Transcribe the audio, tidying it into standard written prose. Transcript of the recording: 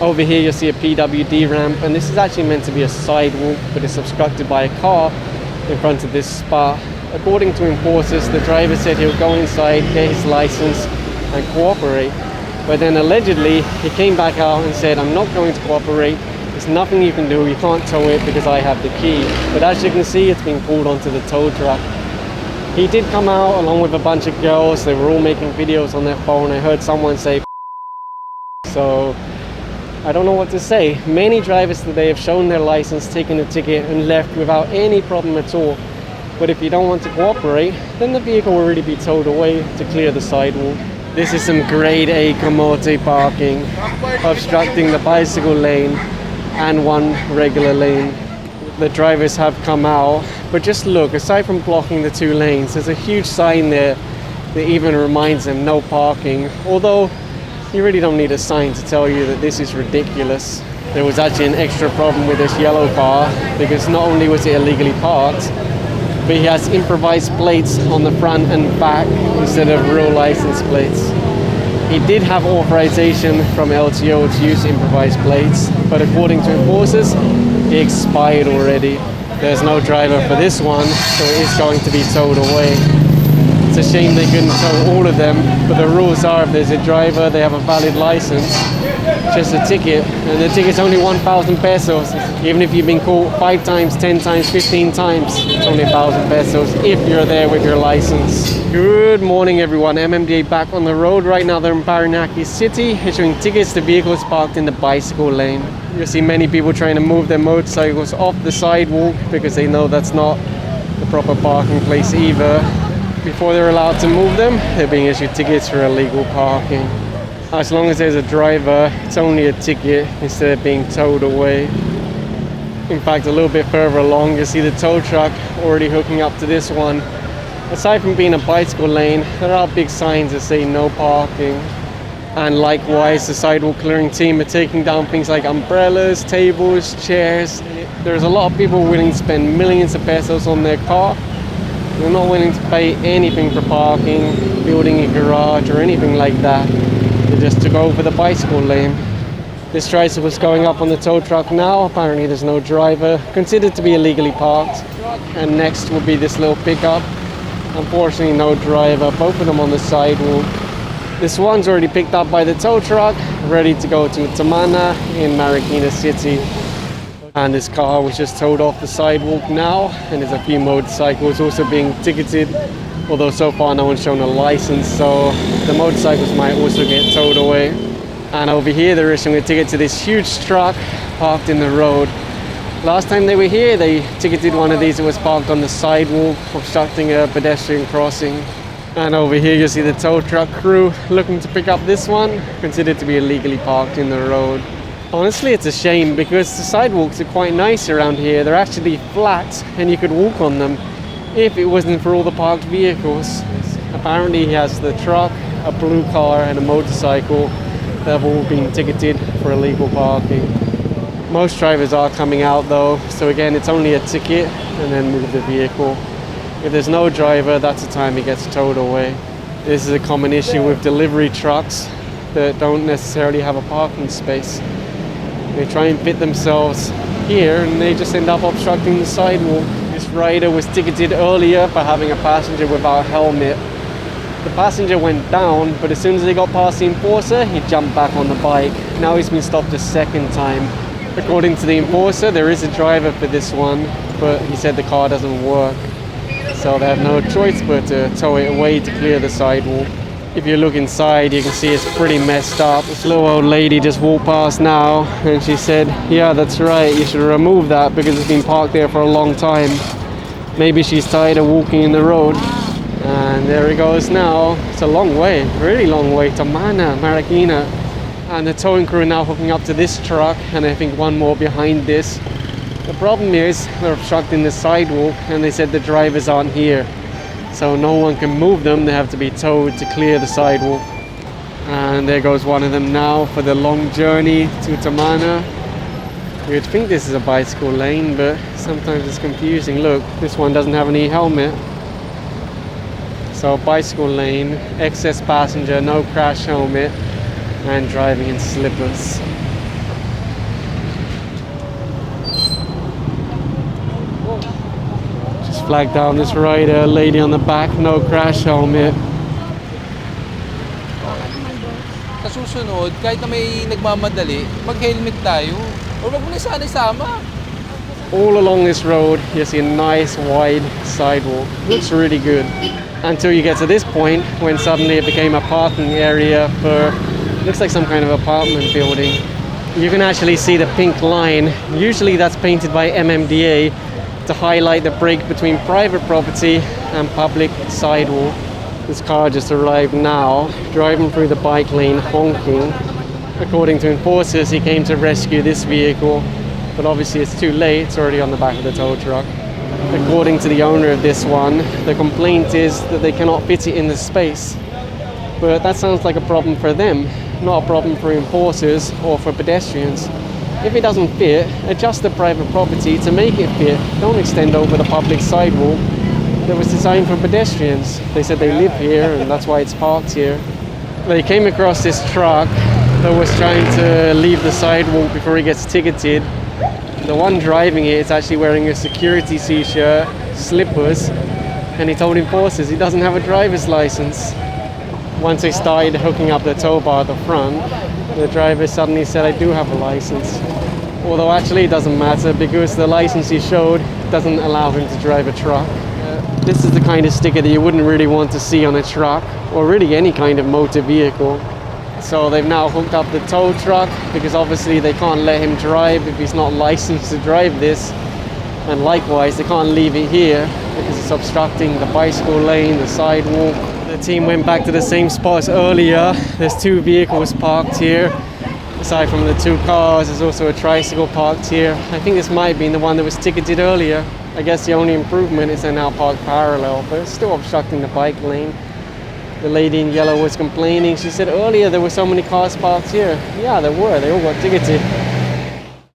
Over here you'll see a PWD ramp, and this is actually meant to be a sidewalk, but it's obstructed by a car in front of this spot. According to enforcers, the driver said he'll go inside, get his license and cooperate. But then allegedly he came back out and said, I'm not going to cooperate. There's nothing you can do. You can't tow it because I have the key. But as you can see, it's being pulled onto the tow truck. He did come out along with a bunch of girls. They were all making videos on their phone. I heard someone say so I don't know what to say. Many drivers today have shown their license, taken a ticket and left without any problem at all. But if you don't want to cooperate, then the vehicle will really be towed away to clear the sidewalk. This is some grade A camote parking, obstructing the bicycle lane and one regular lane. The drivers have come out, but just look, aside from blocking the two lanes, there's a huge sign there that even reminds them no parking. Although you really don't need a sign to tell you that this is ridiculous. There was actually an extra problem with this yellow car, because not only was it illegally parked, but he has improvised plates on the front and back instead of real license plates. He did have authorization from LTO to use improvised plates, but according to enforcers, it expired already. There's no driver for this one, so it is going to be towed away. It's a shame they couldn't tow all of them, but the rules are if there's a driver, they have a valid license, just a ticket, and the ticket's only 1,000 pesos. Even if you've been caught 5 times, 10 times, 15 times, it's only 1,000 pesos if you're there with your license. Good morning everyone, MMDA back on the road. Right now they're in Paranaque City, issuing tickets to vehicles parked in the bicycle lane. You'll see many people trying to move their motorcycles off the sidewalk because they know that's not the proper parking place either. Before they're allowed to move them, they're being issued tickets for illegal parking. As long as there's a driver, it's only a ticket instead of being towed away. In fact, a little bit further along, you see the tow truck already hooking up to this one. Aside from being a bicycle lane, there are big signs that say no parking. And likewise, the sidewalk clearing team are taking down things like umbrellas, tables, chairs. There's a lot of people willing to spend millions of pesos on their car. They're not willing to pay anything for parking, building a garage or anything like that. They just took over the bicycle lane. This tricycle going up on the tow truck now. Apparently there's no driver, considered to be illegally parked. And next will be this little pickup. Unfortunately no driver, both of them on the sidewalk. This one's already picked up by the tow truck, ready to go to Tamana in Marikina City. And this car was just towed off the sidewalk now, and there's a few motorcycles also being ticketed, although so far no one's shown a license, so the motorcycles might also get towed away. And over here they're issuing a ticket to this huge truck parked in the road. Last time they were here, they ticketed one of these that was parked on the sidewalk, obstructing a pedestrian crossing. And over here you see the tow truck crew looking to pick up this one, considered to be illegally parked in the road. Honestly, it's a shame because the sidewalks are quite nice around here. They're actually flat and you could walk on them if it wasn't for all the parked vehicles. Apparently he has the truck, a blue car and a motorcycle that have all been ticketed for illegal parking. Most drivers are coming out though, so again it's only a ticket and then move the vehicle. If there's no driver, that's the time it gets towed away. This is a common issue with delivery trucks that don't necessarily have a parking space. They try and fit themselves here and they just end up obstructing the sidewalk. This rider was ticketed earlier for having a passenger without a helmet. The passenger went down, but as soon as he got past the enforcer, he jumped back on the bike. Now he's been stopped a second time. According to the enforcer, there is a driver for this one, but he said the car doesn't work. So they have no choice but to tow it away to clear the sidewalk. If you look inside, you can see it's pretty messed up. This little old lady just walked past now and she said, yeah, that's right, you should remove that because it's been parked there for a long time. Maybe she's tired of walking in the road. And there it goes now. It's a long way, really long way to Marikina. And the towing crew now hooking up to this truck and I think one more behind this. The problem is they're obstructing the sidewalk and they said the drivers aren't here. So no one can move them, they have to be towed to clear the sidewalk. And there goes one of them now for the long journey to Tamana. You'd think this is a bicycle lane, but sometimes it's confusing. Look, this one doesn't have any helmet. So bicycle lane, excess passenger, no crash helmet, and driving in slippers. flag down. This rider, lady on the back, no crash helmet. Sa susunod, kahit na may nagmamadali, mag-helmet tayo. Or wag mo na sana isama. All along this road, you see a nice wide sidewalk. Looks really good. Until you get to this point, when suddenly it became a parking area for, looks like some kind of apartment building. You can actually see the pink line. Usually that's painted by MMDA to highlight the break between private property and public sidewalk. This car just arrived now, driving through the bike lane, honking. According to enforcers, he came to rescue this vehicle, but obviously it's too late, it's already on the back of the tow truck. According to the owner of this one, the complaint is that they cannot fit it in the space. But that sounds like a problem for them, not a problem for enforcers or for pedestrians. If it doesn't fit, adjust the private property to make it fit. Don't extend over the public sidewalk that was designed for pedestrians. They said they live here and that's why it's parked here. They came across this truck that was trying to leave the sidewalk before he gets ticketed. The one driving it is actually wearing a security t-shirt, slippers, and he told enforcers he doesn't have a driver's license. Once they started hooking up the tow bar at the front, the driver suddenly said, I do have a license. Although actually it doesn't matter because the license he showed doesn't allow him to drive a truck. This is the kind of sticker that you wouldn't really want to see on a truck or really any kind of motor vehicle. So they've now hooked up the tow truck because obviously they can't let him drive if he's not licensed to drive this. And likewise, they can't leave it here because it's obstructing the bicycle lane, the sidewalk. The team went back to the same spot as earlier. There's 2 vehicles parked here. Aside from the 2 cars, there's also a tricycle parked here. I think this might have been the one that was ticketed earlier. I guess the only improvement is they're now parked parallel, but it's still obstructing the bike lane. The lady in yellow was complaining. She said earlier there were so many cars parked here. Yeah, there were. They all got ticketed.